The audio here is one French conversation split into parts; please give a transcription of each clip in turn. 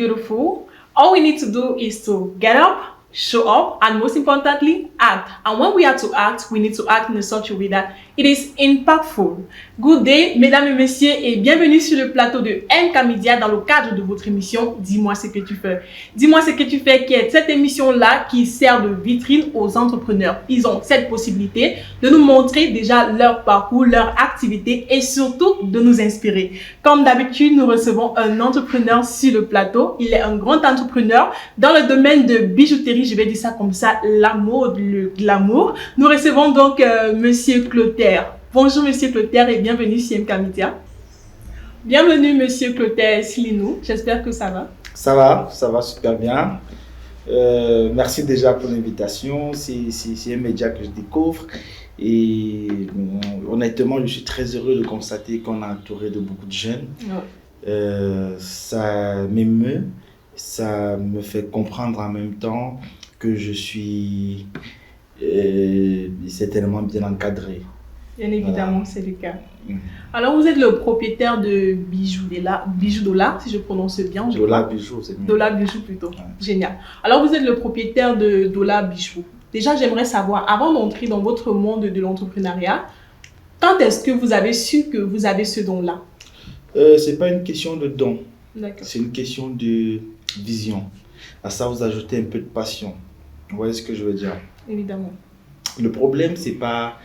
beautiful. All we need to do is to get up, show up, and most importantly, act. And when we have to act, we need to act in such a way that it is impactful. Good day, mesdames et messieurs, et bienvenue sur le plateau de MK Media dans le cadre de votre émission Dis-moi ce que tu fais. Dis-moi ce que tu fais, qui est cette émission-là qui sert de vitrine aux entrepreneurs. Ils ont cette possibilité de nous montrer déjà leur parcours, leur activité et surtout de nous inspirer. Comme d'habitude, nous recevons un entrepreneur sur le plateau. Il est un grand entrepreneur dans le domaine de bijouterie, je vais dire ça comme ça, la mode, le glamour. Nous recevons donc Monsieur Clotaire. Bonjour Monsieur Clotaire et bienvenue sur MK Media. Bienvenue Monsieur Clotaire Silinou, j'espère que ça va. Ça va super bien. Merci déjà pour l'invitation, c'est un média que je découvre et honnêtement je suis très heureux de constater qu'on a entouré de beaucoup de jeunes. Ouais. Ça m'émeut, ça me fait comprendre en même temps que je suis certainement bien encadré. Bien évidemment, voilà. C'est le cas. Alors, vous êtes le propriétaire de Bijoux Dola, si je prononce bien. Dola Bijoux, c'est bien. Dola Bijoux plutôt. Ouais. Génial. Alors, vous êtes le propriétaire de Dola Bijoux. Déjà, j'aimerais savoir, avant d'entrer dans votre monde de l'entrepreneuriat, quand est-ce que vous avez su que vous avez ce don-là? C'est pas une question de don. C'est une question de vision. À ça, vous ajoutez un peu de passion. Vous voyez ce que je veux dire? Évidemment. Le problème, c'est pas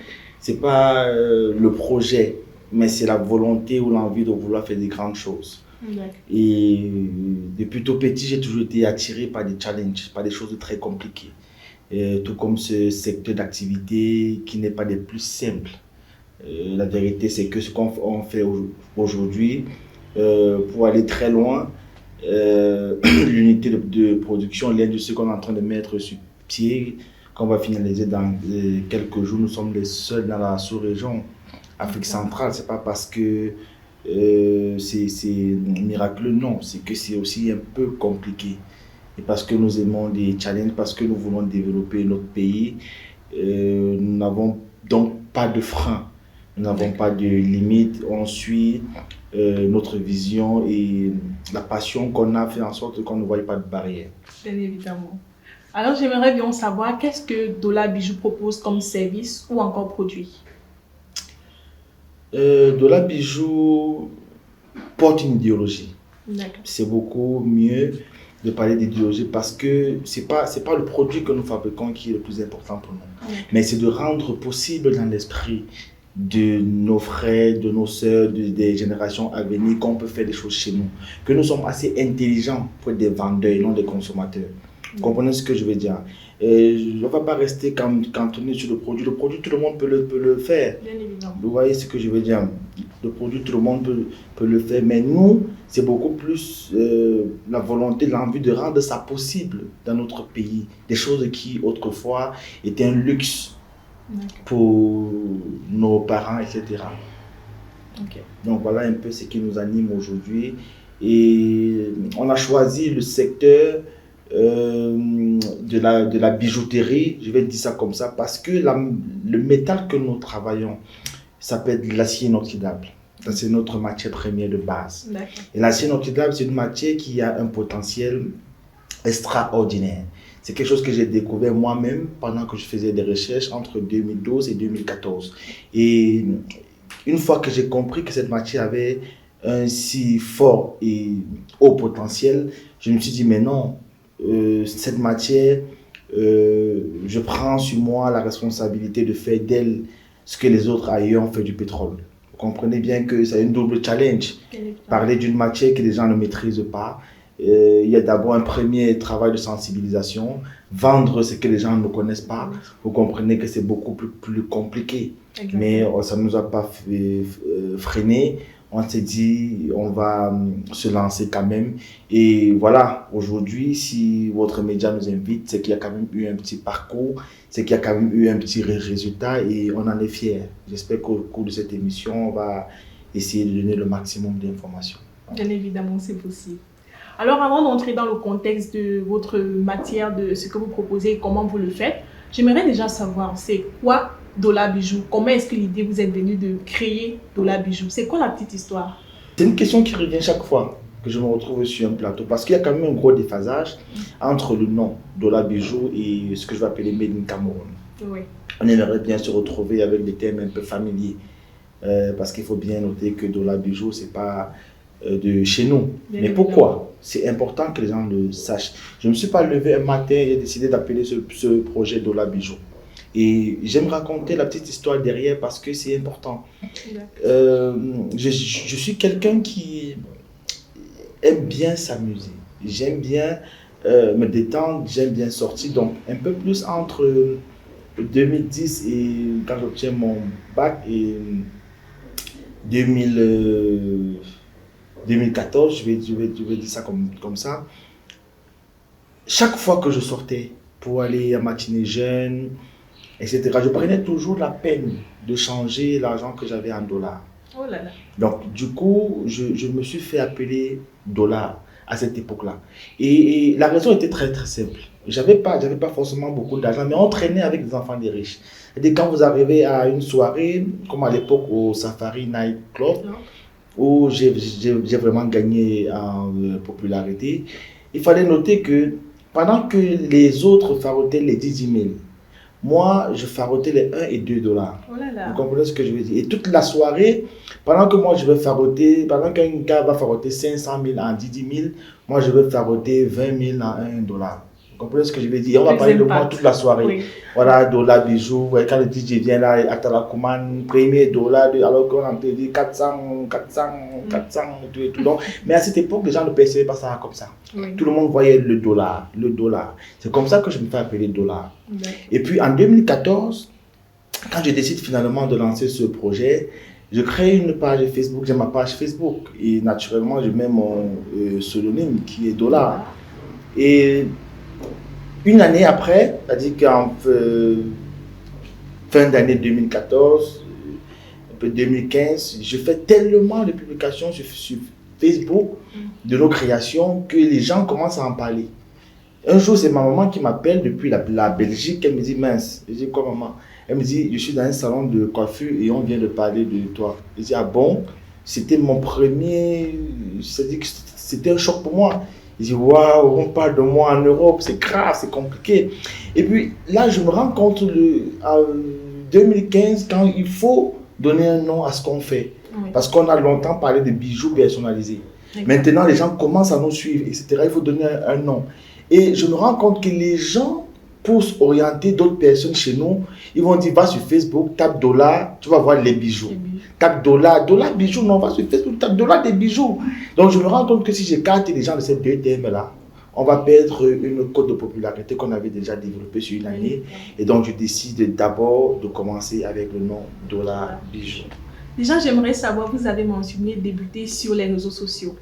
le projet, mais c'est la volonté ou l'envie de vouloir faire des grandes choses. Et depuis tout petit, j'ai toujours été attiré par des challenges, par des choses très compliquées. Tout comme ce secteur d'activité qui n'est pas des plus simples. La vérité, c'est que ce qu'on fait aujourd'hui, pour aller très loin, l'unité de production, l'industrie qu'on est en train de mettre sur pied, qu'on va finaliser dans quelques jours, nous sommes les seuls dans la sous-région Afrique centrale. C'est pas parce que c'est miraculeux, non, c'est que c'est aussi un peu compliqué. Et parce que nous aimons des challenges, parce que nous voulons développer notre pays, nous n'avons donc pas de frein, nous n'avons pas de limite, on suit notre vision et la passion qu'on a fait en sorte qu'on ne voie pas de barrière. Bien évidemment. Alors, j'aimerais bien savoir qu'est-ce que Dola Bijoux propose comme service ou encore produit? Dola Bijoux porte une idéologie. C'est beaucoup mieux de parler d'idéologie parce que c'est pas le produit que nous fabriquons qui est le plus important pour nous. Mais c'est de rendre possible dans l'esprit de nos frères, de nos sœurs, des générations à venir qu'on peut faire des choses chez nous. Que nous sommes assez intelligents pour être des vendeurs et non des consommateurs. Vous comprenez ce que je veux dire? On ne va pas rester cantonné sur le produit. Le produit, tout le monde peut le faire. Bien évidemment. Vous voyez ce que je veux dire? Le produit, tout le monde peut le faire. Mais nous, c'est beaucoup plus la volonté, l'envie de rendre ça possible dans notre pays. Des choses qui, autrefois, étaient un luxe pour nos parents, etc. Donc voilà un peu ce qui nous anime aujourd'hui. Et on a choisi le secteur de la bijouterie, je vais dire ça comme ça, parce que le métal que nous travaillons s'appelle de l'acier inoxydable. C'est notre matière première de base. Et l'acier inoxydable, c'est une matière qui a un potentiel extraordinaire. C'est quelque chose que j'ai découvert moi-même pendant que je faisais des recherches entre 2012 et 2014. Et une fois que j'ai compris que cette matière avait un si fort et haut potentiel, je me suis dit, mais non, cette matière, je prends sur moi la responsabilité de faire d'elle ce que les autres ailleurs ont fait du pétrole. Vous comprenez bien que c'est un double challenge. Parler d'une matière que les gens ne maîtrisent pas. Il y a d'abord un premier travail de sensibilisation, vendre ce que les gens ne connaissent pas. Vous comprenez que c'est beaucoup plus compliqué. Mais ça ne nous a pas freiné. On s'est dit, on va se lancer quand même. Et voilà, aujourd'hui, si votre média nous invite, c'est qu'il y a quand même eu un petit parcours, c'est qu'il y a quand même eu un petit résultat et on en est fiers. J'espère qu'au cours de cette émission, on va essayer de donner le maximum d'informations. Bien évidemment, c'est possible. Alors, avant d'entrer dans le contexte de votre matière, de ce que vous proposez et comment vous le faites, j'aimerais déjà savoir, c'est quoi Dola Bijoux? Comment est-ce que l'idée vous est venue de créer Dola Bijoux? C'est quoi la petite histoire? C'est une question qui revient chaque fois. que je me retrouve sur un plateau. Parce qu'il y a quand même un gros déphasage entre le nom Dola Bijou et ce que je vais appeler Made in Cameroun. Oui. On aimerait bien se retrouver avec des thèmes un peu familiers. Parce qu'il faut bien noter que Dola Bijou, ce n'est pas de chez nous. Bien Mais pourquoi? C'est important que les gens le sachent. Je ne me suis pas levé un matin et j'ai décidé d'appeler ce projet Dola Bijou. Et j'aime raconter la petite histoire derrière parce que c'est important. Je suis quelqu'un qui aime bien s'amuser. J'aime bien me détendre, j'aime bien sortir. Donc, un peu plus entre 2010 et quand j'obtiens mon bac et 2014, je vais dire ça comme ça. Chaque fois que je sortais pour aller à matinée jeune, etc., je prenais toujours la peine de changer l'argent que j'avais en dollars. Oh là là. Donc, du coup, je me suis fait appeler dollar à cette époque-là. Et la raison était très, très simple. J'avais pas forcément beaucoup d'argent, mais on traînait avec des enfants des riches. C'est-à-dire, quand vous arrivez à une soirée, comme à l'époque au Safari Night Club, où j'ai vraiment gagné en popularité, il fallait noter que pendant que les autres farotaient les 10 000, moi, je farotais les 1 et 2 dollars. Oh là là. Vous comprenez ce que je veux dire? Et toute la soirée, pendant que moi je vais faroter, pendant qu'un gars va faroter 500 000 en 10 000, moi je vais faroter 20 000 en 1 dollar. Vous comprenez ce que je veux dire? Et on va parler de moi toute la soirée. Oui. Voilà, dollar, bijoux. Quand le DJ vient là, Atalakuman, premier dollar, alors qu'on en peut dire 400, et tout. Donc, mais à cette époque, les gens ne percevaient pas ça comme ça. Oui. Tout le monde voyait le dollar. C'est comme ça que je me fais appeler dollar. Oui. Et puis en 2014, quand je décide finalement de lancer ce projet, je crée une page Facebook, j'ai ma page Facebook. Et naturellement, je mets mon pseudonyme qui est dollar. Et une année après, c'est-à-dire qu'en fin d'année 2014, un peu 2015, je fais tellement de publications sur Facebook de nos créations que les gens commencent à en parler. Un jour, c'est ma maman qui m'appelle depuis la Belgique. Elle me dit, mince. Je dis, quoi maman? Elle me dit, je suis dans un salon de coiffure et on vient de parler de toi. Je dis, ah bon? C'était mon premier... C'est-à-dire que c'était un choc pour moi. Je dis, waouh, on parle de moi en Europe, c'est grave, c'est compliqué. Et puis là, je me rends compte en 2015, quand il faut donner un nom à ce qu'on fait. Oui. Parce qu'on a longtemps parlé de bijoux personnalisés. D'accord. Maintenant, les gens commencent à nous suivre, etc. Il faut donner un nom. Et je me rends compte que les gens, pour orienter d'autres personnes chez nous, ils vont dire, va sur Facebook, tape dollar, tu vas voir les bijoux. Tape dollar bijoux, non, va sur Facebook, tape dollar des bijoux. Donc je me rends compte que si j'écarte les gens de ces deux thèmes-là, on va perdre une cote de popularité qu'on avait déjà développée sur une année. Et donc je décide d'abord de commencer avec le nom dollar bijoux. Déjà, j'aimerais savoir, vous avez mentionné débuter sur les réseaux sociaux.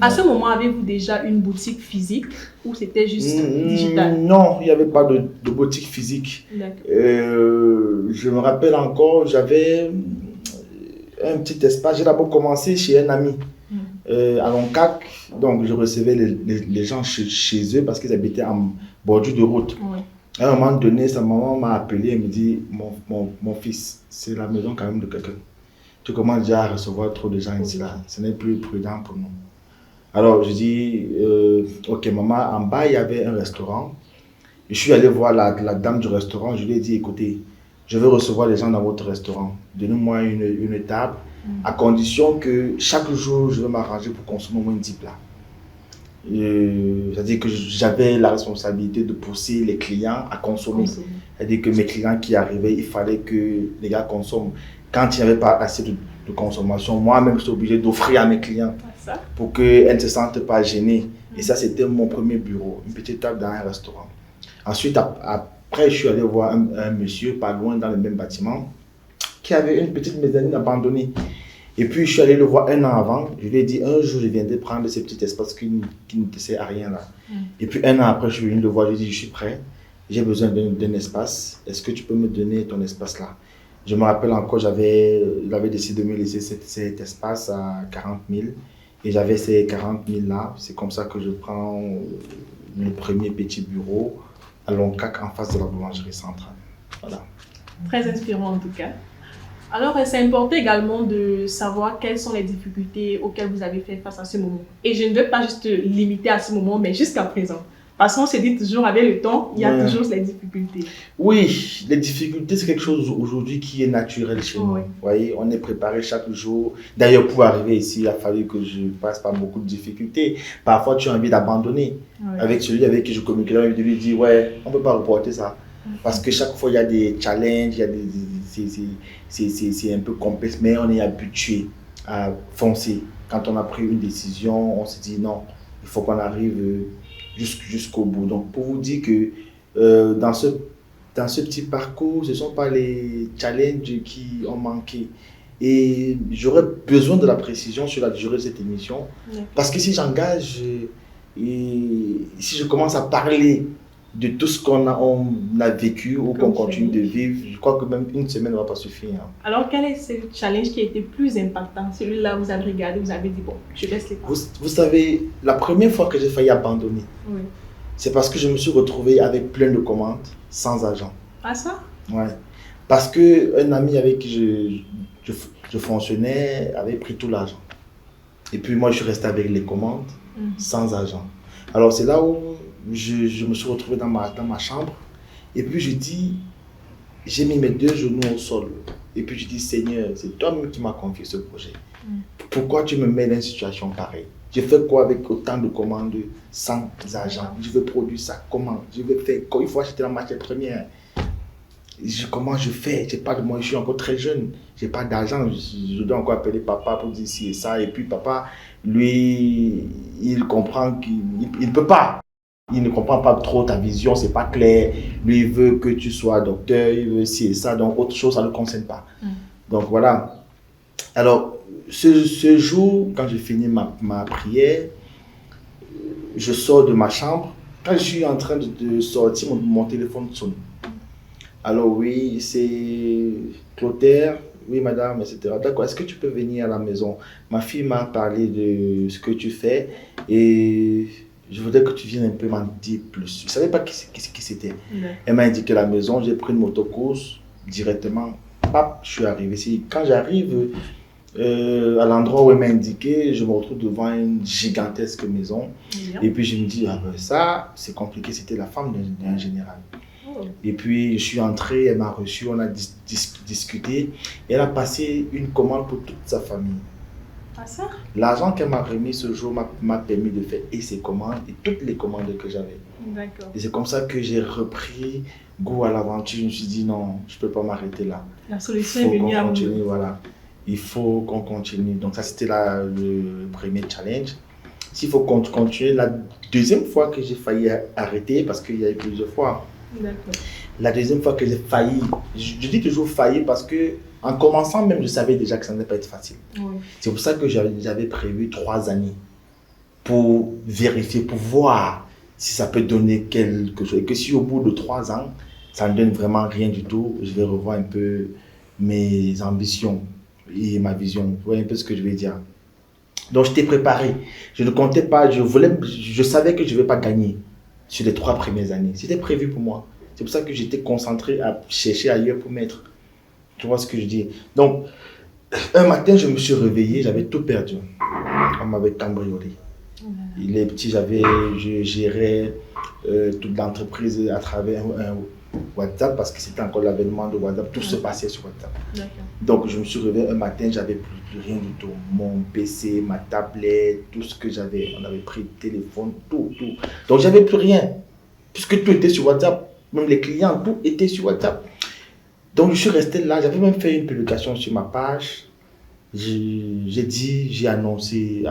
À ce moment, avez-vous déjà une boutique physique ou c'était juste digital? Non, il n'y avait pas de boutique physique. Je me rappelle encore, j'avais un petit espace. J'ai d'abord commencé chez un ami à Loncac. Donc, je recevais les gens chez eux parce qu'ils habitaient en bordure de route. Oui. À un moment donné, sa maman m'a appelé et me dit, mon fils, c'est la maison quand même de quelqu'un. Tu commences déjà à recevoir trop de gens ici là. Ce n'est plus prudent pour nous. Alors, je dis, ok, maman, en bas, il y avait un restaurant. Je suis allé voir la dame du restaurant. Je lui ai dit, écoutez, je veux recevoir les gens dans votre restaurant. Donnez-moi une table, à condition que chaque jour, je vais m'arranger pour consommer au moins 10 plats. C'est-à-dire que j'avais la responsabilité de pousser les clients à consommer. C'est-à-dire que mes clients qui arrivaient, il fallait que les gars consomment. Quand il n'y avait pas assez de consommation, moi-même, j'étais obligé d'offrir à mes clients pour qu'elles ne se sentent pas gênées. Et ça, c'était mon premier bureau, une petite table dans un restaurant. Ensuite, après, je suis allé voir un monsieur, pas loin dans le même bâtiment, qui avait une petite mezzanine abandonnée. Et puis, je suis allé le voir un an avant. Je lui ai dit, un jour, je viendrai prendre ce petit espace qui ne te sert à rien là. Et puis, un an après, je suis venu le voir. Je lui ai dit, je suis prêt. J'ai besoin d'un espace. Est-ce que tu peux me donner ton espace là? Je me rappelle encore, j'avais décidé de me laisser cet espace à 40 000. Et j'avais ces 40 000 là. C'est comme ça que je prends le premier petit bureau à Loncac en face de la boulangerie centrale. Voilà. Très inspirant en tout cas. Alors, c'est important également de savoir quelles sont les difficultés auxquelles vous avez fait face à ce moment. Et je ne veux pas juste limiter à ce moment, mais jusqu'à présent. Parce qu'on se dit toujours, avec le temps, il y a toujours les difficultés. Oui, les difficultés, c'est quelque chose aujourd'hui qui est naturel chez nous. Oui. Vous voyez, on est préparé chaque jour. D'ailleurs, pour arriver ici, il a fallu que je passe par beaucoup de difficultés. Parfois, tu as envie d'abandonner. Oui. Avec celui avec qui je communiquais, j'ai envie de lui dire, ouais, on ne peut pas reporter ça. Parce que chaque fois, il y a des challenges, il y a c'est un peu complexe, mais on est habitué à foncer. Quand on a pris une décision, on se dit non, il faut qu'on arrive jusqu'au bout. Donc, pour vous dire que dans ce petit parcours, ce ne sont pas les challenges qui ont manqué. Et j'aurais besoin de la précision sur la durée de cette émission. Parce que si j'engage et si je commence à parler de tout ce qu'on a vécu ou qu'on continue de vivre, je crois que même une semaine ne va pas suffire. Alors, quel est ce challenge qui a été plus impactant? Celui-là, vous avez regardé, vous avez dit, bon, je laisse les passer. Vous savez, la première fois que j'ai failli abandonner, c'est parce que je me suis retrouvé avec plein de commandes, sans argent. Ah ça? Ouais. Parce qu'un ami avec qui je fonctionnais avait pris tout l'argent. Et puis moi, je suis resté avec les commandes, sans argent. Alors, c'est là où je me suis retrouvé dans ma chambre. Et puis, je dis, j'ai mis mes 2 genoux au sol. Et puis, je dis, Seigneur, c'est toi-même qui m'as confié ce projet. Pourquoi tu me mets dans une situation pareille? Je fais quoi avec autant de commandes sans argent? Je veux produire ça, comment? Je veux faire quoi? Il faut acheter la matière première. Comment je fais? J'ai pas de moyens, je suis encore très jeune. J'ai pas d'argent. Je dois encore appeler papa pour dire ci et ça. Et puis papa, lui, il comprend qu'il ne peut pas. Il ne comprend pas trop ta vision, c'est pas clair. Lui, il veut que tu sois docteur, il veut ci et ça. Donc, autre chose, ça ne le concerne pas. Donc, voilà. Alors, ce jour, quand j'ai fini ma prière, je sors de ma chambre. Quand je suis en train de sortir, mon téléphone sonne. Alors, oui, c'est Clotaire. Oui, madame, etc. D'accord, est-ce que tu peux venir à la maison? Ma fille m'a parlé de ce que tu fais et je voudrais que tu viennes un peu m'en dire plus. Je ne savais pas qui c'était. Elle m'a indiqué la maison, j'ai pris une motocourse directement. Pap, je suis arrivé ici. Quand j'arrive à l'endroit où elle m'a indiqué, je me retrouve devant une gigantesque maison. Et puis je me dis, ah ben ça, c'est compliqué, c'était la femme d'un général. Et puis je suis entré, elle m'a reçu, on a discuté. Et elle a passé une commande pour toute sa famille. Ah ça? L'argent qu'elle m'a remis ce jour m'a permis de faire et ses commandes et toutes les commandes que j'avais. D'accord. Et c'est comme ça que j'ai repris goût à l'aventure. Je me suis dit non, je ne peux pas m'arrêter là. La solution est venue à vous. Voilà. Il faut qu'on continue. Donc ça c'était le premier challenge. S'il faut continuer, la deuxième fois que j'ai failli arrêter, parce qu'il y a eu plusieurs fois. D'accord. La deuxième fois que j'ai failli, je dis toujours failli parce que en commençant même, je savais déjà que ça n'allait pas être facile. Oui. C'est pour ça que j'avais prévu 3 années pour vérifier, pour voir si ça peut donner quelque chose. Et que si au bout de 3 ans, ça ne donne vraiment rien du tout, je vais revoir un peu mes ambitions et ma vision. Vous voyez un peu ce que je vais dire. Donc j'étais préparé. Je ne comptais pas, je savais que je ne vais pas gagner sur les 3 premières années. C'était prévu pour moi. C'est pour ça que j'étais concentré à chercher ailleurs pour mettre. Tu vois ce que je dis? Donc, un matin, je me suis réveillé, j'avais tout perdu. On m'avait cambriolé. Les petits, je gérais toute l'entreprise à travers un WhatsApp parce que c'était encore l'avènement de WhatsApp. Tout se passait sur WhatsApp. Donc, je me suis réveillé un matin, j'avais plus rien du tout. Mon PC, ma tablette, tout ce que j'avais. On avait pris le téléphone, tout. Donc, j'avais plus rien. Puisque tout était sur WhatsApp. Même les clients, tout était sur WhatsApp. Donc, je suis resté là. J'avais même fait une publication sur ma page. J'ai annoncé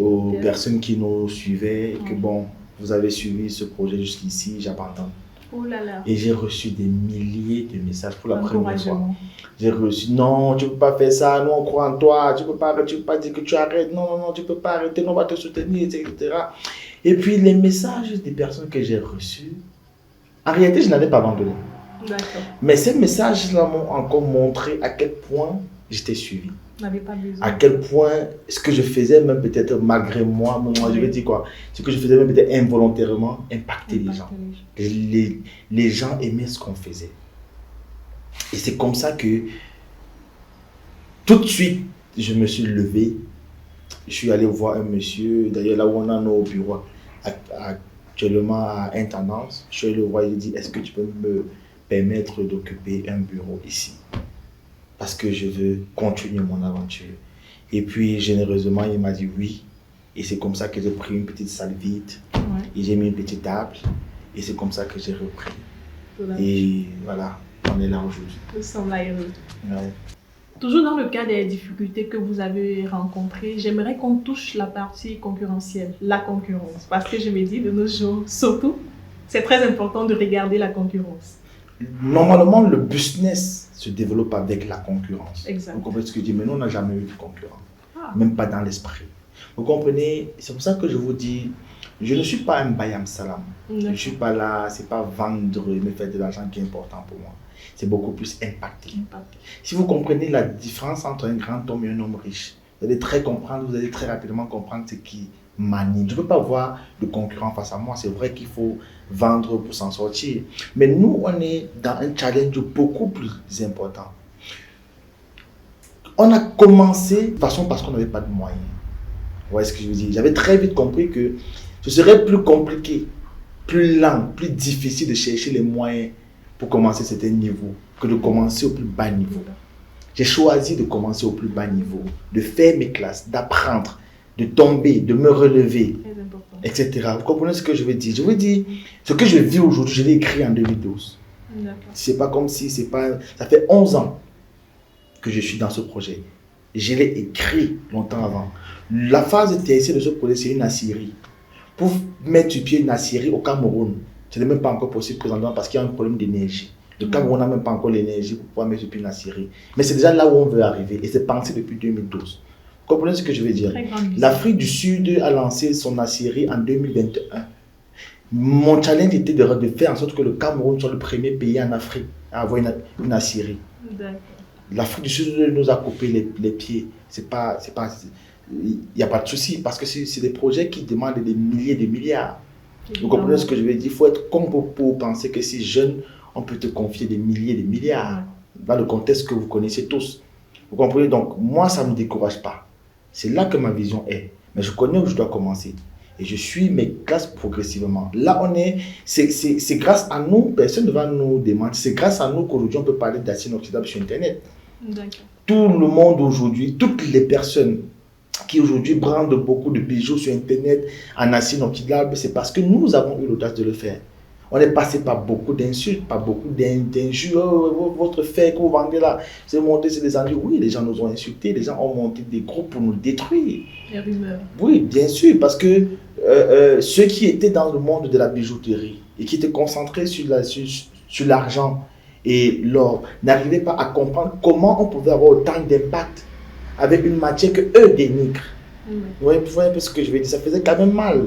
aux personnes qui nous suivaient que bon, vous avez suivi ce projet jusqu'ici, j'abandonne. Oh là là. Et j'ai reçu des milliers de messages pour la première fois. J'ai reçu, non, tu ne peux pas faire ça, nous on croit en toi, tu ne peux pas dire que tu arrêtes, non, tu ne peux pas arrêter, nous on va te soutenir, etc. Et puis les messages des personnes que j'ai reçus, en réalité je n'avais pas abandonné. D'accord. Mais ces messages-là m'ont encore montré à quel point j'étais suivi. Pas besoin. À quel point ce que je faisais, même peut-être malgré moi, je vais dire quoi, ce que je faisais même peut-être involontairement, impactait les gens. Les gens aimaient ce qu'on faisait. Et c'est comme ça que tout de suite, je me suis levé. Je suis allé voir un monsieur, d'ailleurs là où on a nos bureaux actuellement à Intendance. Je suis allé le voir et lui ai dit, est-ce que tu peux me permettre d'occuper un bureau ici? Parce que je veux continuer mon aventure. Et puis généreusement, il m'a dit oui. Et c'est comme ça que j'ai pris une petite salle vide. Et j'ai mis une petite table. Et c'est comme ça que j'ai repris. Et voilà, on est là aujourd'hui. Nous sommes là heureux. Ouais. Toujours dans le cas des difficultés que vous avez rencontrées, j'aimerais qu'on touche la partie concurrentielle, la concurrence. Parce que je me dis de nos jours, surtout, c'est très important de regarder la concurrence. Normalement, le business se développe avec la concurrence. Exact. Vous comprenez ce que je dis? Mais nous, on n'a jamais eu de concurrent. Ah. Même pas dans l'esprit. Vous comprenez? C'est pour ça que je vous dis, je ne suis pas un bayam salam. Je ne suis pas là, c'est pas vendre et me faire de l'argent qui est important pour moi. C'est beaucoup plus impacté. Si vous comprenez la différence entre un grand homme et un homme riche, vous allez très rapidement comprendre ce qui m'anime. Je ne peux pas voir de concurrent face à moi. C'est vrai qu'il faut vendre pour s'en sortir. Mais nous, on est dans un challenge beaucoup plus important. On a commencé de toute façon parce qu'on n'avait pas de moyens. Vous voyez ce que je veux dire? J'avais très vite compris que ce serait plus compliqué, plus lent, plus difficile de chercher les moyens pour commencer certains niveaux que de commencer au plus bas niveau. J'ai choisi de commencer au plus bas niveau, de faire mes classes, d'apprendre, de tomber, de me relever, etc. Vous comprenez ce que je veux dire? Je veux dire, ce que je vis aujourd'hui, je l'ai écrit en 2012. C'est pas comme si, ça fait 11 ans que je suis dans ce projet. Je l'ai écrit longtemps avant. La phase de TSC de ce projet, c'est une aciérie. Pour mettre sur pied une aciérie au Cameroun, ce n'est même pas encore possible présentement parce qu'il y a un problème d'énergie. Le Cameroun n'a même pas encore l'énergie pour pouvoir mettre sur pied une aciérie. Mais c'est déjà là où on veut arriver et c'est pensé depuis 2012. Vous comprenez ce que je veux dire? L'Afrique du Sud a lancé son aciérie en 2021. Mon challenge était de faire en sorte que le Cameroun soit le premier pays en Afrique à avoir une aciérie. L'Afrique du Sud nous a coupé les pieds. Il n'y a pas de souci parce que c'est des projets qui demandent des milliers de milliards. Vous comprenez ce que je veux dire? Il faut être comme pour penser que si jeune, on peut te confier des milliers de milliards dans le contexte que vous connaissez tous. Vous comprenez? Donc, moi, ça ne me décourage pas. C'est là que ma vision est. Mais je connais où je dois commencer. Et je suis mes classes progressivement. Là, c'est grâce à nous, personne ne va nous demander, c'est grâce à nous qu'aujourd'hui, on peut parler d'acier inoxydable sur Internet. Tout le monde aujourd'hui, toutes les personnes qui aujourd'hui brandent beaucoup de bijoux sur Internet en acier inoxydable, c'est parce que nous avons eu l'audace de le faire. On est passé par beaucoup d'insultes, par beaucoup d'injures. Oh, votre fait que vous vendez là, c'est monté, c'est des injures. Oui, les gens nous ont insultés, les gens ont monté des groupes pour nous détruire. Les rumeurs. Oui, bien sûr, parce que ceux qui étaient dans le monde de la bijouterie et qui étaient concentrés sur l'argent et l'or n'arrivaient pas à comprendre comment on pouvait avoir autant d'impact avec une matière que eux dénigrent. Vous voyez un peu ce que je veux dire? Ça faisait quand même mal.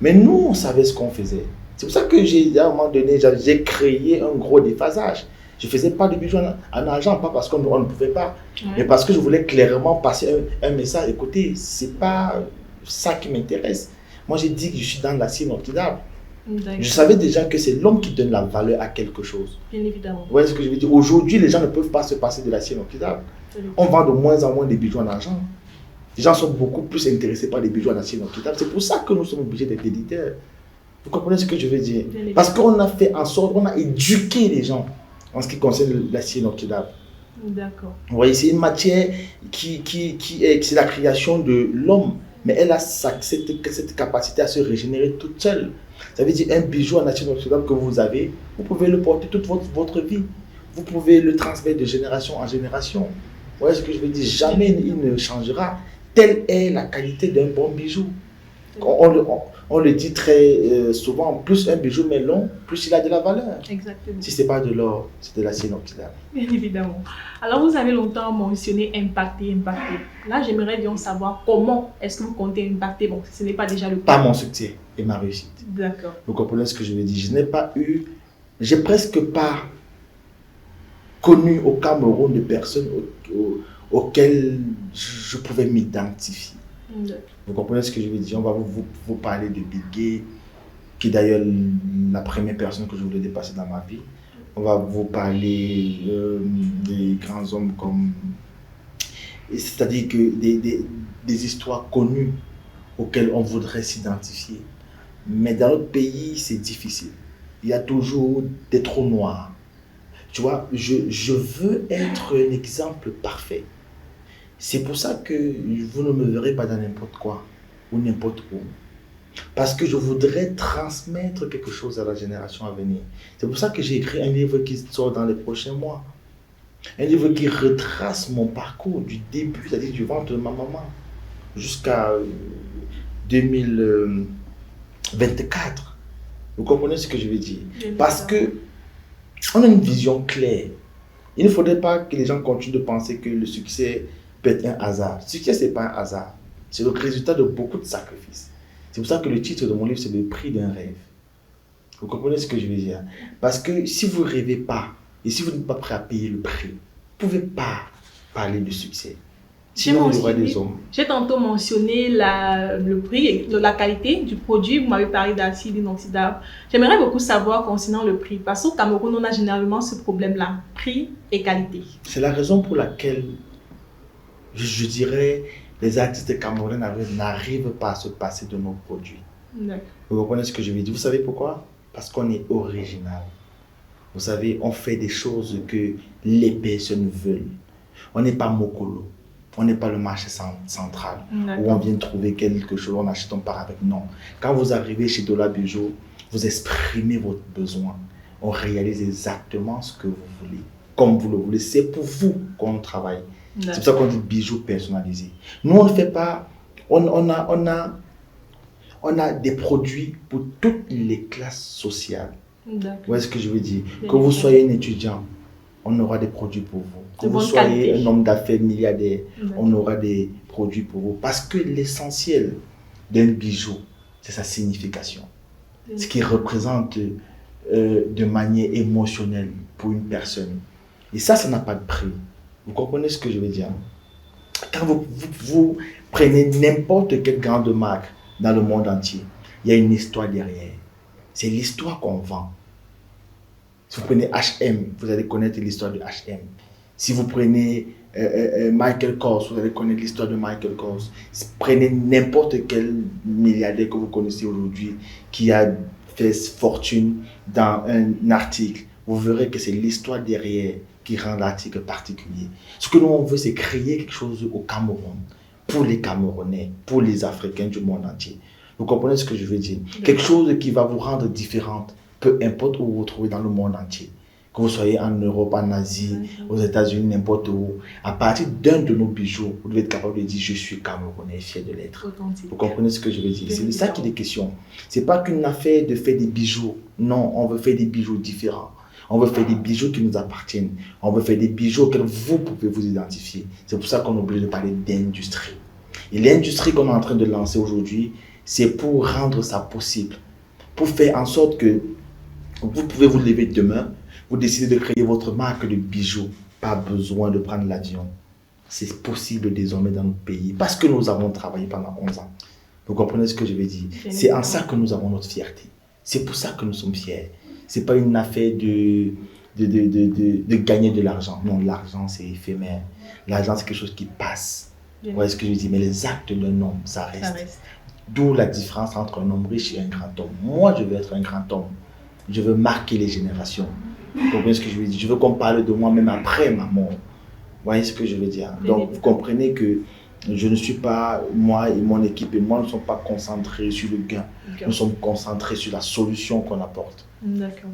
Mais nous, on savait ce qu'on faisait. C'est pour ça que à un moment donné, j'ai créé un gros déphasage. Je ne faisais pas de bijoux en argent, pas parce qu'on ne pouvait pas, mais parce que je voulais clairement passer un message. Écoutez, ce n'est pas ça qui m'intéresse. Moi, j'ai dit que je suis dans l'acier inoxydable. Je savais déjà que c'est l'homme qui donne la valeur à quelque chose. Bien évidemment. Vous voyez ce que je veux dire? Aujourd'hui, les gens ne peuvent pas se passer de l'acier inoxydable. On vend de moins en moins des bijoux en argent. Les gens sont beaucoup plus intéressés par les bijoux en acier inoxydable. C'est pour ça que nous sommes obligés d'être éditeurs. Vous comprenez ce que je veux dire? Parce qu'on a fait en sorte, on a éduqué les gens en ce qui concerne l'acier inoxydable. D'accord. Vous voyez, c'est une matière c'est la création de l'homme, mais elle a cette capacité à se régénérer toute seule. Ça veut dire un bijou en acier inoxydable que vous avez, vous pouvez le porter toute votre vie. Vous pouvez le transmettre de génération en génération. Vous voyez ce que je veux dire? Jamais il ne changera. Telle est la qualité d'un bon bijou. On le dit très souvent, plus un bijou met long, plus il a de la valeur. Exactement. Si ce n'est pas de l'or, c'est de l'acier inoxydable. Bien évidemment. Alors, vous avez longtemps mentionné impacter. Là, j'aimerais bien savoir comment est-ce que vous comptez impacter. Bon, ce n'est pas déjà le cas. Pas mon succès et ma réussite. D'accord. Vous comprenez ce que je veux dire? J'ai presque pas connu au Cameroun de personnes auxquelles je pouvais m'identifier. Vous comprenez ce que je veux dire? On va vous parler de Bill Gates, qui est d'ailleurs la première personne que je voulais dépasser dans ma vie. On va vous parler des grands hommes comme... C'est-à-dire que des histoires connues auxquelles on voudrait s'identifier. Mais dans notre pays, c'est difficile. Il y a toujours des trous noirs. Tu vois, je veux être un exemple parfait. C'est pour ça que vous ne me verrez pas dans n'importe quoi ou n'importe où. Parce que je voudrais transmettre quelque chose à la génération à venir. C'est pour ça que j'ai écrit un livre qui sort dans les prochains mois. Un livre qui retrace mon parcours du début, c'est-à-dire du ventre de ma maman, jusqu'à 2024. Vous comprenez ce que je veux dire? Parce que on a une vision claire. Il ne faudrait pas que les gens continuent de penser que le succès peut être un hasard. Le succès, ce n'est pas un hasard. C'est le résultat de beaucoup de sacrifices. C'est pour ça que le titre de mon livre, c'est Le prix d'un rêve. Vous comprenez ce que je veux dire? Parce que si vous ne rêvez pas, et si vous n'êtes pas prêt à payer le prix, vous ne pouvez pas parler de succès. Sinon, il y aura des hommes. J'ai tantôt mentionné le prix et la qualité du produit. Vous m'avez parlé d'acide inoxydable. J'aimerais beaucoup savoir concernant le prix. Parce qu'au Cameroun, on a généralement ce problème-là, prix et qualité. C'est la raison pour laquelle, je dirais, les artistes camerounais n'arrivent pas à se passer de nos produits. Vous comprenez ce que je veux dire? Vous savez pourquoi? Parce qu'on est original. Vous savez, on fait des choses que les personnes veulent. On n'est pas Mokolo. On n'est pas le marché central où on vient trouver quelque chose, on achète, on part avec. Non. Quand vous arrivez chez Dola Bijou, vous exprimez votre besoin. On réalise exactement ce que vous voulez, comme vous le voulez. C'est pour vous qu'on travaille. C'est pour ça qu'on dit bijoux personnalisés. Nous, on ne fait pas... On a des produits pour toutes les classes sociales. Vous voyez ce que je veux dire? Que vous soyez un étudiant, on aura des produits pour vous. Que vous soyez un homme d'affaires milliardaire, on aura des produits pour vous. Parce que l'essentiel d'un bijou, c'est sa signification. Ce qui représente de manière émotionnelle pour une personne. Et ça n'a pas de prix. Vous comprenez ce que je veux dire? Quand vous prenez n'importe quelle grande marque dans le monde entier, il y a une histoire derrière. C'est l'histoire qu'on vend. Si vous prenez H&M, vous allez connaître l'histoire de H&M. Si vous prenez Michael Kors, vous allez connaître l'histoire de Michael Kors. Prenez n'importe quel milliardaire que vous connaissez aujourd'hui qui a fait fortune dans un article. Vous verrez que c'est l'histoire derrière qui rend l'article particulier. Ce que nous on veut, c'est créer quelque chose au Cameroun, pour les Camerounais, pour les Africains du monde entier. Vous comprenez ce que je veux dire? Quelque chose qui va vous rendre différente, peu importe où vous vous trouvez dans le monde entier. Que vous soyez en Europe, en Asie, aux États-Unis, n'importe où. À partir d'un de nos bijoux, vous devez être capable de dire « Je suis Camerounais, fier de l'être ». Vous comprenez ce que je veux dire? C'est de ça qu'il est question. Ce n'est pas qu'une affaire de faire des bijoux. Non, on veut faire des bijoux différents. On veut faire des bijoux qui nous appartiennent. On veut faire des bijoux auxquels vous pouvez vous identifier. C'est pour ça qu'on est obligé de parler d'industrie. Et l'industrie qu'on est en train de lancer aujourd'hui, c'est pour rendre ça possible. Pour faire en sorte que vous pouvez vous lever demain, vous décidez de créer votre marque de bijoux. Pas besoin de prendre l'avion. C'est possible désormais dans notre pays parce que nous avons travaillé pendant 11 ans. Vous comprenez ce que je veux dire? C'est en ça que nous avons notre fierté. C'est pour ça que nous sommes fiers. Ce n'est pas une affaire de gagner de l'argent. Non, l'argent, c'est éphémère. L'argent, c'est quelque chose qui passe. Vous voyez ce que je dis? Mais les actes d'un homme, ça reste. D'où la différence entre un homme riche et un grand homme. Moi, je veux être un grand homme. Je veux marquer les générations. Vous comprenez ce que je veux dire? Je veux qu'on parle de moi même après ma mort. Vous voyez ce que je veux dire? Donc, vous comprenez que je ne suis pas, moi et mon équipe et moi ne sommes pas concentrés sur le gain. Nous sommes concentrés sur la solution qu'on apporte. D'accord.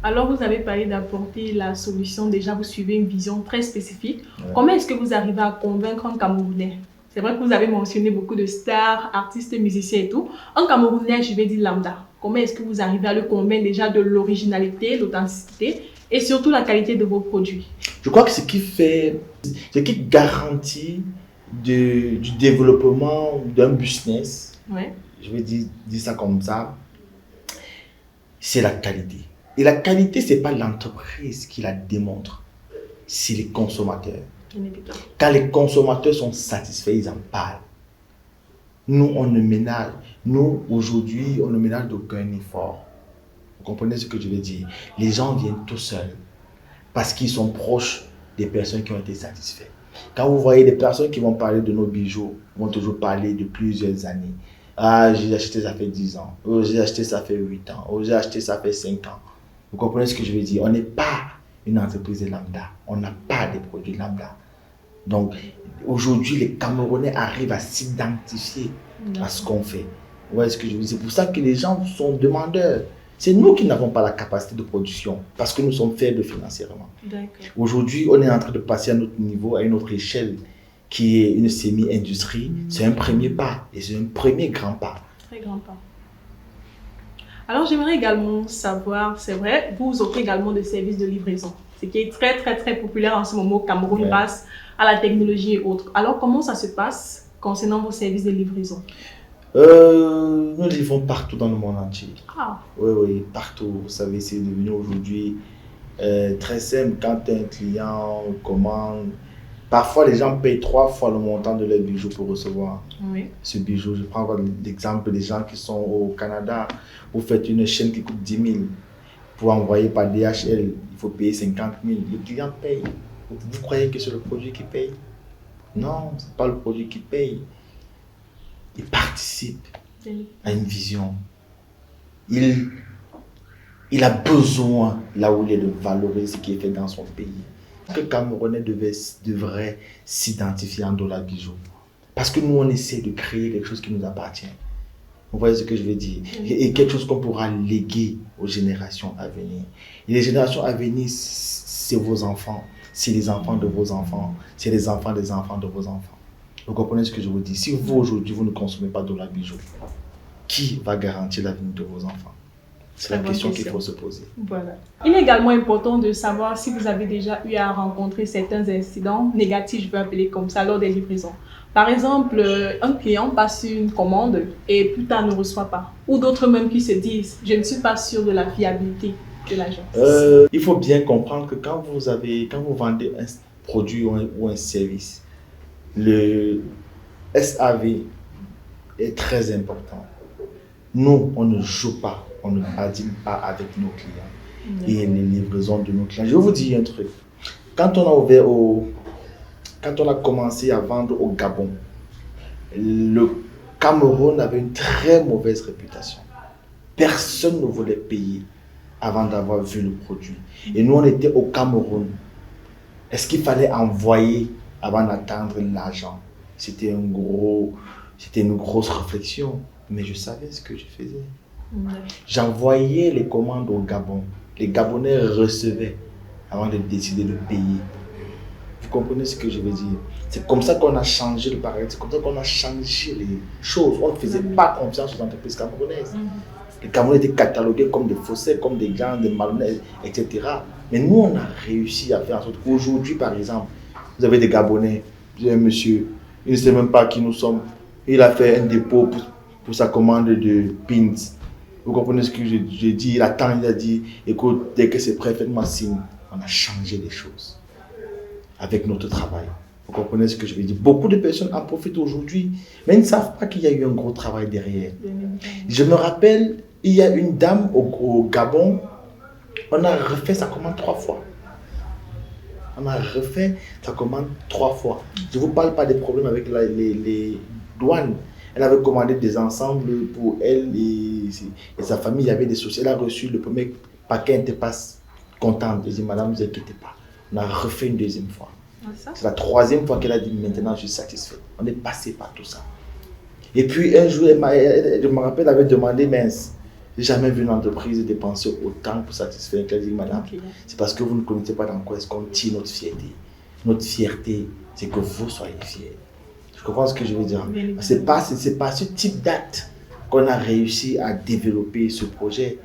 Alors, vous avez parlé d'apporter la solution. Déjà, vous suivez une vision très spécifique. Ouais. Comment est-ce que vous arrivez à convaincre un Camerounais? C'est vrai que vous avez mentionné beaucoup de stars, artistes, musiciens et tout. Un Camerounais, je vais dire lambda. Comment est-ce que vous arrivez à le convaincre déjà de l'originalité, l'authenticité et surtout la qualité de vos produits? Je crois que ce qui garantit du développement d'un business, ouais. Je vais dire ça comme ça, c'est la qualité. Et la qualité, ce n'est pas l'entreprise qui la démontre, c'est les consommateurs. Quand les consommateurs sont satisfaits, ils en parlent. Nous, aujourd'hui, on ne ménage d'aucun effort. Vous comprenez ce que je veux dire? Les gens viennent tout seuls parce qu'ils sont proches des personnes qui ont été satisfaites. Quand vous voyez des personnes qui vont parler de nos bijoux, vont toujours parler de plusieurs années. Ah, j'ai acheté ça fait 10 ans. Oh, j'ai acheté ça fait 8 ans. Oh, j'ai acheté ça fait 5 ans. Vous comprenez ce que je veux dire? On n'est pas une entreprise lambda. On n'a pas des produits lambda. Donc, aujourd'hui, les Camerounais arrivent à s'identifier à ce qu'on fait. Vous voyez ce que je veux dire? C'est pour ça que les gens sont demandeurs. C'est nous qui n'avons pas la capacité de production parce que nous sommes faibles financièrement. Aujourd'hui, on est en train de passer à notre niveau, à une autre échelle qui est une semi-industrie. C'est un premier pas et c'est un premier grand pas. Très grand pas. Alors, j'aimerais également savoir, c'est vrai, vous offrez également des services de livraison, ce qui est très, très, très populaire en ce moment au Cameroun grâce à la technologie et autres. Alors, comment ça se passe concernant vos services de livraison? Nous livrons partout dans le monde entier. Ah. Oui, partout. Vous savez, c'est devenu aujourd'hui très simple. Quand un client commande, parfois les gens payent 3 fois le montant de leur bijou pour recevoir ce bijou. Je prends l'exemple des gens qui sont au Canada. Vous faites une chaîne qui coûte 10 000. Pour envoyer par DHL, il faut payer 50 000. Le client paye. Vous croyez que c'est le produit qui paye? Non, ce n'est pas le produit qui paye. Il participe à une vision. Il a besoin, là où il est, de valoriser ce qui est fait dans son pays. Le Camerounais devrait s'identifier en Ndola Bijou. Parce que nous, on essaie de créer quelque chose qui nous appartient. Vous voyez ce que je veux dire? Et quelque chose qu'on pourra léguer aux générations à venir. Et les générations à venir, c'est vos enfants. C'est les enfants de vos enfants. C'est les enfants des enfants de vos enfants. Vous comprenez ce que je vous dis? Si vous, aujourd'hui, vous ne consommez pas Ndola Bijou, qui va garantir l'avenir de vos enfants? C'est la question qu'il faut se poser. Voilà. Il est également important de savoir si vous avez déjà eu à rencontrer certains incidents négatifs, je vais appeler comme ça, lors des livraisons. Par exemple, un client passe une commande et plus tard ne reçoit pas. Ou d'autres même qui se disent, je ne suis pas sûr de la fiabilité de l'agence. Il faut bien comprendre que quand vous vendez un produit ou un service, le SAV est très important. Nous, on ne joue pas, on ne badine pas avec nos clients et les livraisons de nos clients. Je vais vous dire un truc. Quand on a commencé à vendre au Gabon, le Cameroun avait une très mauvaise réputation. Personne ne voulait payer avant d'avoir vu le produit. Et nous, on était au Cameroun. Est-ce qu'il fallait envoyer avant d'attendre l'argent? C'était une grosse réflexion, mais je savais ce que je faisais. J'envoyais les commandes au Gabon. Les Gabonais recevaient avant de décider de payer. Vous comprenez ce que je veux dire? C'est comme ça qu'on a changé le paradigme, c'est comme ça qu'on a changé les choses. On ne faisait pas confiance aux entreprises camerounaises. Les Camerounais étaient catalogués comme des faussaires, comme des gens, des malhonnêtes, etc. Mais nous, on a réussi à faire en sorte qu'aujourd'hui, par exemple, vous avez des Gabonais, vous avez un monsieur, il ne sait même pas qui nous sommes. Il a fait un dépôt pour sa commande de pins. Vous comprenez ce que je dis? Il attend, il a dit, écoute, dès que c'est prêt, faites-moi signe. On a changé les choses avec notre travail. Vous comprenez ce que je veux dire? Beaucoup de personnes en profitent aujourd'hui, mais ils ne savent pas qu'il y a eu un gros travail derrière. Je me rappelle, il y a une dame au Gabon, on a refait sa commande 3 fois. On a refait sa commande 3 fois. Je ne vous parle pas des problèmes avec les douanes. Elle avait commandé des ensembles pour elle et sa famille. Il y avait des soucis. Elle a reçu le premier paquet, elle n'était pas contente. Elle dit, madame, ne vous inquiétez pas. On a refait une deuxième fois. C'est la 3e fois qu'elle a dit, maintenant je suis satisfaite. On est passé par tout ça. Et puis un jour, je me rappelle, elle avait demandé, mince, j'ai jamais vu une entreprise dépenser autant pour satisfaire. Elle a dit, madame, c'est parce que vous ne connaissez pas dans quoi est-ce qu'on tire notre fierté. Notre fierté, c'est que vous soyez fiers. Je comprends ce que je veux dire. C'est pas ce type d'acte qu'on a réussi à développer ce projet.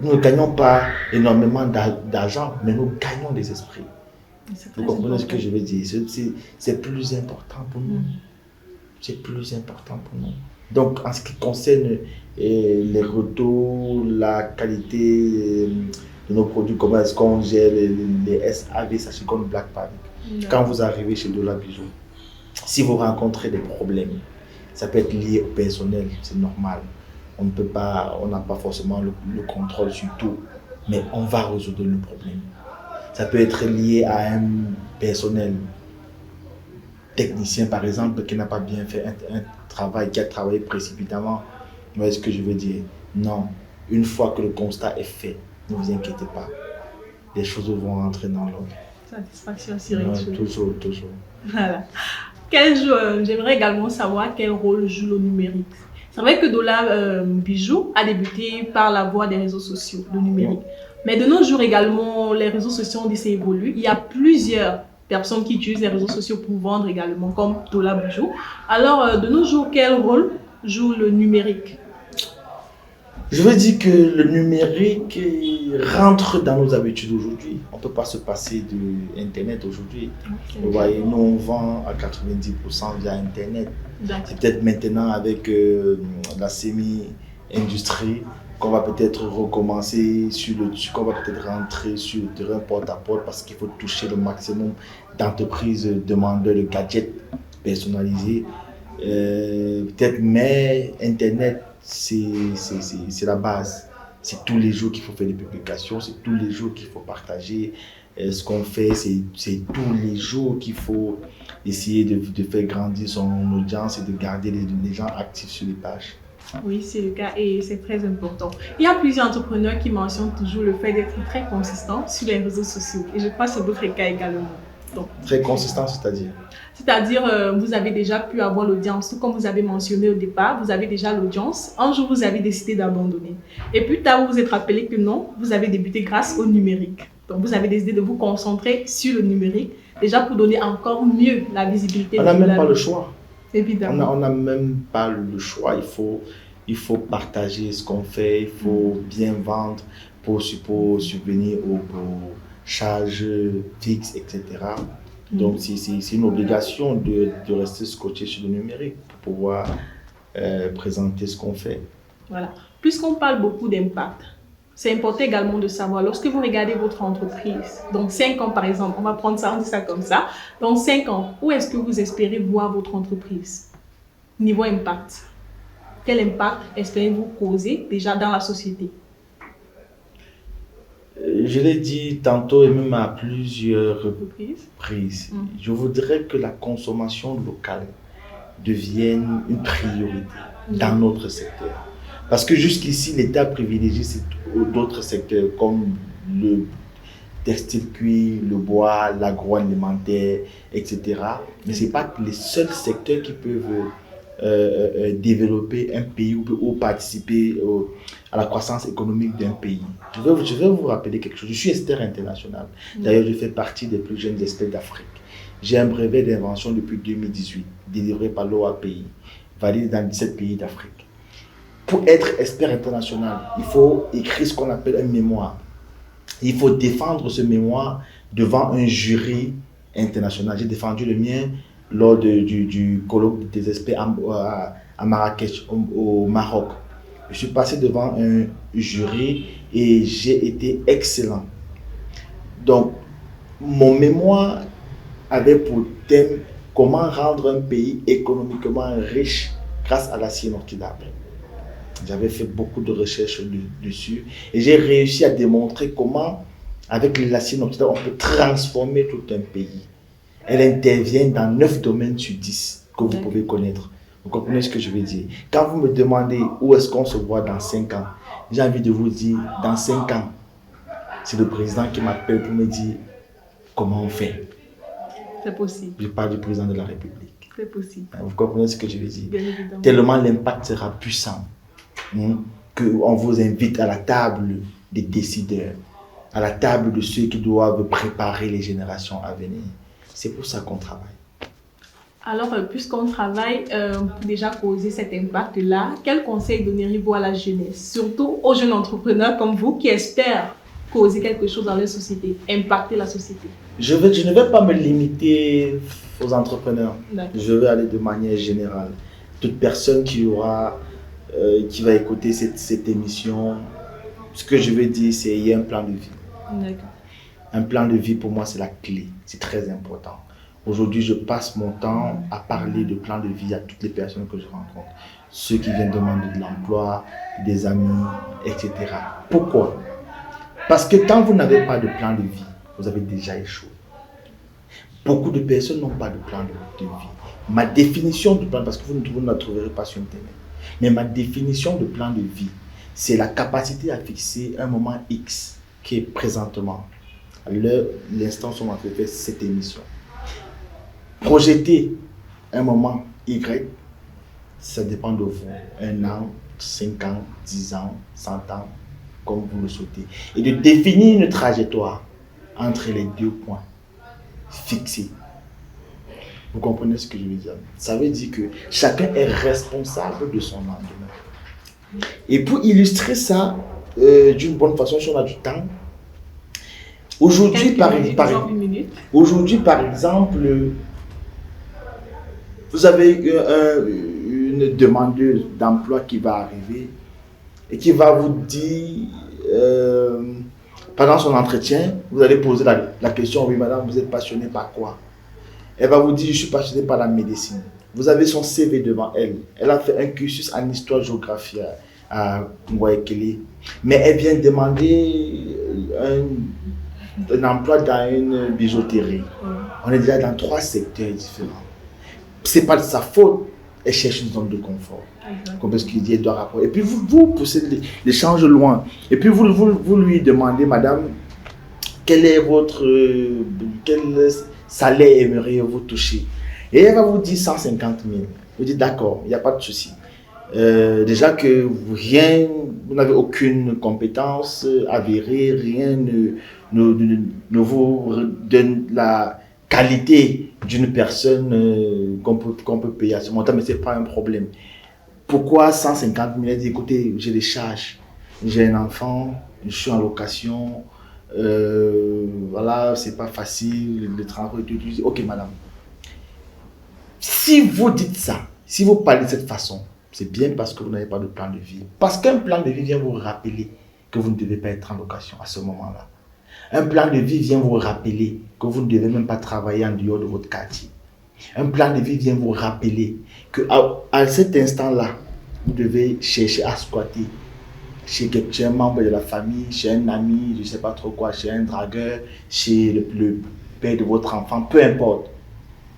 Nous ne gagnons pas énormément d'argent, mais nous gagnons des esprits. Vous comprenez ce que je veux dire? C'est plus important pour nous. C'est plus important pour nous. Donc, en ce qui concerne les retours, la qualité de nos produits, comment est-ce qu'on gère les SAV, sachez qu'on ne blague pas avec. Quand vous arrivez chez Ndola Bijou, si vous rencontrez des problèmes, ça peut être lié au personnel, c'est normal. on ne peut pas, on n'a pas forcément le contrôle sur tout, mais on va résoudre le problème. Ça peut être lié à un personnel technicien, par exemple, qui n'a pas bien fait un travail, qui a travaillé précipitamment. Vous voyez ce que je veux dire? Non. Une fois que le constat est fait, ne vous inquiétez pas. Les choses vont rentrer dans l'ordre. Satisfaction spirituelle. Toujours, toujours. Voilà. J'aimerais également savoir quel rôle joue le numérique. C'est vrai que Dola Bijou a débuté par la voie des réseaux sociaux, le numérique. Mais de nos jours également, les réseaux sociaux ont dit ça évolue. Il y a plusieurs personnes qui utilisent les réseaux sociaux pour vendre également, comme Dola Bijou. Alors, de nos jours, quel rôle joue le numérique? Je veux dire que le numérique rentre dans nos habitudes aujourd'hui. On ne peut pas se passer de Internet aujourd'hui. Vous voyez, nous on vend à 90% via Internet. C'est peut-être maintenant avec la semi-industrie qu'on va peut-être recommencer qu'on va peut-être rentrer sur le terrain porte-à-porte parce qu'il faut toucher le maximum d'entreprises demandeurs de gadgets personnalisés. Peut-être, mais Internet, c'est la base. C'est tous les jours qu'il faut faire des publications, c'est tous les jours qu'il faut partager. Ce qu'on fait, c'est tous les jours qu'il faut essayer de faire grandir son audience et de garder les gens actifs sur les pages. Oui, c'est le cas et c'est très important. Il y a plusieurs entrepreneurs qui mentionnent toujours le fait d'être très consistant sur les réseaux sociaux. Et je crois que c'est votre cas également. Donc, très consistant, c'est-à-dire? C'est-à-dire, vous avez déjà pu avoir l'audience. Tout comme vous avez mentionné au départ, vous avez déjà l'audience. Un jour, vous avez décidé d'abandonner. Et plus tard, vous vous êtes rappelé que non, vous avez débuté grâce au numérique. Donc, vous avez décidé de vous concentrer sur le numérique, déjà pour donner encore mieux la visibilité. On n'a même pas le choix. Évidemment. On n'a même pas le choix. Il faut partager ce qu'on fait, il faut bien vendre pour subvenir aux charges fixes, etc. Donc, c'est une obligation de rester scotché sur le numérique pour pouvoir présenter ce qu'on fait. Voilà. Puisqu'on parle beaucoup d'impact, c'est important également de savoir, lorsque vous regardez votre entreprise, donc 5 ans par exemple, on va prendre ça, on dit ça comme ça, dans 5 ans, où est-ce que vous espérez voir votre entreprise? Niveau impact. Quel impact espérez-vous causer déjà dans la société? Je l'ai dit tantôt et même à plusieurs reprises. Je voudrais que la consommation locale devienne une priorité dans notre secteur. Parce que jusqu'ici, l'État privilégie d'autres secteurs comme le textile cuir, le bois, l'agroalimentaire, etc. Mais ce n'est pas les seuls secteurs qui peuvent développer un pays ou participer à la croissance économique d'un pays. Je vais vous rappeler quelque chose. Je suis expert international. D'ailleurs, je fais partie des plus jeunes experts d'Afrique. J'ai un brevet d'invention depuis 2018, délivré par l'OAPI, validé dans 17 pays d'Afrique. Pour être expert international, il faut écrire ce qu'on appelle un mémoire. Il faut défendre ce mémoire devant un jury international. J'ai défendu le mien lors du colloque des experts à Marrakech, au Maroc. Je suis passé devant un jury et j'ai été excellent. Donc, mon mémoire avait pour thème comment rendre un pays économiquement riche grâce à l'acier inoxydable. J'avais fait beaucoup de recherches dessus et j'ai réussi à démontrer comment, avec l'acier inoxydable, on peut transformer tout un pays. Elle intervient dans 9 domaines sur 10 que vous pouvez connaître. Vous comprenez ce que je veux dire? Quand vous me demandez où est-ce qu'on se voit dans 5 ans, j'ai envie de vous dire, dans 5 ans, c'est le président qui m'appelle pour me dire comment on fait. C'est possible. Je parle du président de la République. C'est possible. Vous comprenez ce que je veux dire? Bien évidemment. Tellement l'impact sera puissant qu'on vous invite à la table des décideurs, à la table de ceux qui doivent préparer les générations à venir. C'est pour ça qu'on travaille. Alors, puisqu'on travaille pour déjà causer cet impact-là, quel conseil donneriez-vous à la jeunesse, surtout aux jeunes entrepreneurs comme vous qui espèrent causer quelque chose dans leur société, impacter la société? Je ne vais pas me limiter aux entrepreneurs. Je vais aller de manière générale. Toute personne qui va écouter cette émission, ce que je veux dire, c'est qu'il y a un plan de vie. D'accord. Un plan de vie, pour moi, c'est la clé. C'est très important. Aujourd'hui, je passe mon temps à parler de plan de vie à toutes les personnes que je rencontre. Ceux qui viennent demander de l'emploi, des amis, etc. Pourquoi? Parce que quand vous n'avez pas de plan de vie, vous avez déjà échoué. Beaucoup de personnes n'ont pas de plan de vie. Ma définition de plan, parce que vous ne la trouverez pas sur Internet, mais ma définition de plan de vie, c'est la capacité à fixer un moment X qui est présentement, à l'instant où on a fait cette émission. Projeter un moment Y, ça dépend de vous. 1 an, 5 ans, 10 ans, 100 ans, comme vous le souhaitez. Et de définir une trajectoire entre les deux points fixés. Vous comprenez ce que je veux dire? Ça veut dire que chacun est responsable de son lendemain. Et pour illustrer ça d'une bonne façon, si on a du temps, aujourd'hui par exemple, vous avez une demandeuse d'emploi qui va arriver et qui va vous dire, pendant son entretien, vous allez poser la question, oui madame, vous êtes passionnée par quoi? Elle va vous dire, je suis passionnée par la médecine. Vous avez son CV devant elle. Elle a fait un cursus en histoire-géographie à Ngouaekele. Mais elle vient demander un emploi dans une bijouterie. On est déjà dans 3 secteurs différents. Ce n'est pas de sa faute. Elle cherche une zone de confort. Parce qu'il dit, elle doit rapporter. Et puis vous poussez l'échange loin. Et puis vous lui demandez, madame, quel salaire aimeriez-vous toucher? Et elle va vous dire 150 000. Vous dites d'accord, il n'y a pas de souci. Déjà que vous n'avez aucune compétence avérée, rien ne vous donne la qualité d'une personne qu'on peut payer à ce montant, mais ce n'est pas un problème. Pourquoi 150 000? Elle dit, écoutez, j'ai des charges, j'ai un enfant, je suis en location, voilà, c'est pas facile, le travail, tout. Ok, madame. Si vous dites ça, si vous parlez de cette façon, c'est bien parce que vous n'avez pas de plan de vie. Parce qu'un plan de vie vient vous rappeler que vous ne devez pas être en location à ce moment-là. Un plan de vie vient vous rappeler que vous ne devez même pas travailler en dehors de votre quartier. Un plan de vie vient vous rappeler qu'à cet instant-là, vous devez chercher à squatter chez un membre de la famille, chez un ami, je ne sais pas trop quoi, chez un dragueur, chez le père de votre enfant, peu importe.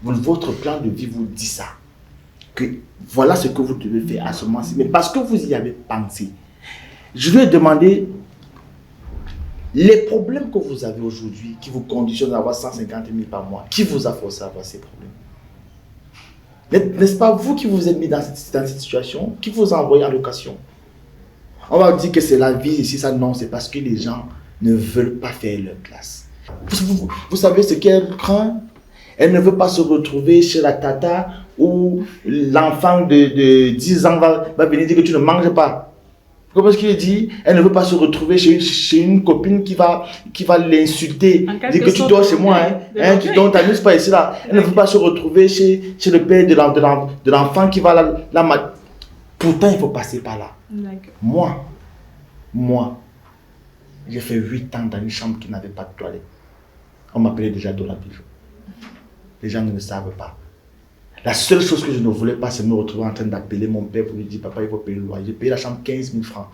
Votre plan de vie vous dit ça. Que voilà ce que vous devez faire à ce moment-ci. Mais parce que vous y avez pensé, je lui ai demandé les problèmes que vous avez aujourd'hui qui vous conditionnent à avoir 150 000 par mois. Qui vous a forcé à avoir ces problèmes? N'est-ce pas vous qui vous êtes mis dans cette situation? Qui vous a envoyé en location? On va dire que c'est la vie ici, ça non, c'est parce que les gens ne veulent pas faire leur classe. Vous savez ce qu'elle craint? Elle ne veut pas se retrouver chez la tata où l'enfant de 10 ans va venir dire que tu ne manges pas. Vous comprenez ce qu'il dit? Elle ne veut pas se retrouver chez une copine qui va l'insulter, dire que tu dors chez moi, tu ne t'amuses pas ici là. Elle ne veut pas se retrouver chez le père de l'enfant qui va la Pourtant, il faut passer par là. Moi, j'ai fait 8 ans dans une chambre qui n'avait pas de toilette. On m'appelait déjà Dola Bijou. Les gens ne le savent pas. La seule chose que je ne voulais pas, c'est me retrouver en train d'appeler mon père pour lui dire, papa, il faut payer le loyer. J'ai payé la chambre 15 000 francs.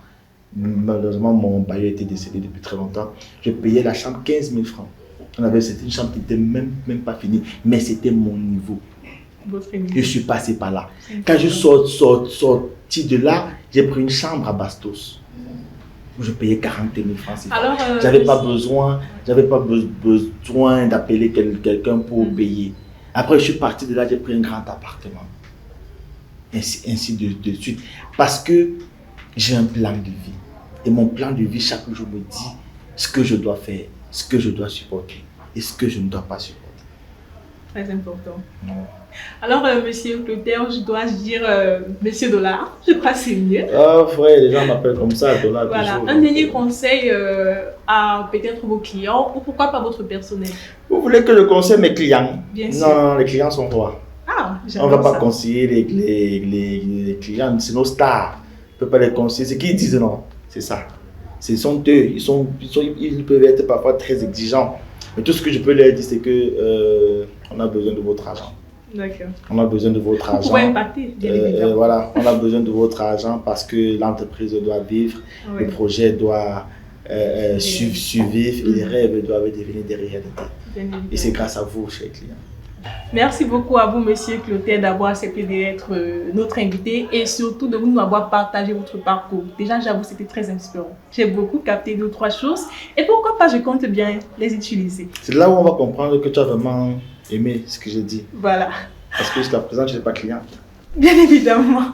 Malheureusement, mon bailleur était décédé depuis très longtemps. Je payais la chambre 15 000 francs. C'était une chambre qui n'était même pas finie, mais c'était mon niveau. Je suis passé par là. Quand je sorti de là, j'ai pris une chambre à Bastos. Où je payais 40 000 francs. J'avais pas besoin d'appeler quelqu'un pour payer. Après, je suis parti de là, j'ai pris un grand appartement. Ainsi de suite. Parce que j'ai un plan de vie. Et mon plan de vie, chaque jour me dit ce que je dois faire, ce que je dois supporter et ce que je ne dois pas supporter. Très important. Non. Alors, monsieur Clotaire, je dois dire monsieur Dollar, je crois que c'est mieux. Ah, frère, les gens m'appellent comme ça, Dollar. Voilà, toujours, un dernier conseil à peut-être vos clients ou pourquoi pas votre personnel? Vous voulez que je conseille mes clients? Bien sûr. Non, les clients sont rois. Ah, on ne va pas conseiller les clients, c'est nos stars. On ne peut pas les conseiller. C'est qui ils disent non? C'est ça. Ce sont eux. Ils peuvent être parfois très exigeants. Mais tout ce que je peux leur dire, c'est que on a besoin de votre argent. D'accord. On a besoin de votre Vous argent. pouvez impacter, bien évidemment. Voilà, on a besoin de votre argent parce que l'entreprise doit vivre, Oui. le projet doit survivre et les rêves doivent devenir des réalités. Bien évidemment. Et c'est grâce à vous, chers clients. Merci beaucoup à vous, Monsieur Clotaire, d'avoir accepté d'être notre invité et surtout de nous avoir partagé votre parcours. Déjà, j'avoue, c'était très inspirant. J'ai beaucoup capté 2 ou 3 choses et pourquoi pas, je compte bien les utiliser. C'est là où on va comprendre que tu as vraiment aimé ce que j'ai dit. Voilà. Parce que jusqu'à présent, tu n'es pas cliente. Bien évidemment.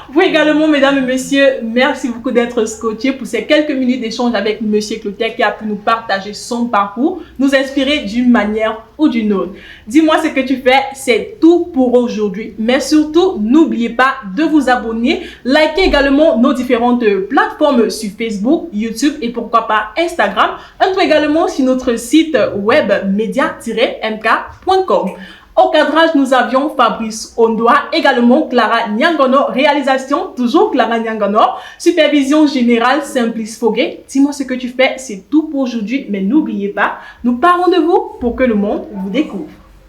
Vous également, mesdames et messieurs, merci beaucoup d'être scotchés pour ces quelques minutes d'échange avec Monsieur Clotaire qui a pu nous partager son parcours, nous inspirer d'une manière ou d'une autre. Dis-moi ce que tu fais, c'est tout pour aujourd'hui. Mais surtout, n'oubliez pas de vous abonner, likez également nos différentes plateformes sur Facebook, YouTube et pourquoi pas Instagram. Entrez également sur notre site web media-mk.com. Au cadrage, nous avions Fabrice Ondoa, également Clara Nyangono, réalisation, toujours Clara Nyangono, supervision générale Simplice Foguet. Dis-moi ce que tu fais, c'est tout pour aujourd'hui, mais n'oubliez pas, nous parlons de vous pour que le monde vous découvre.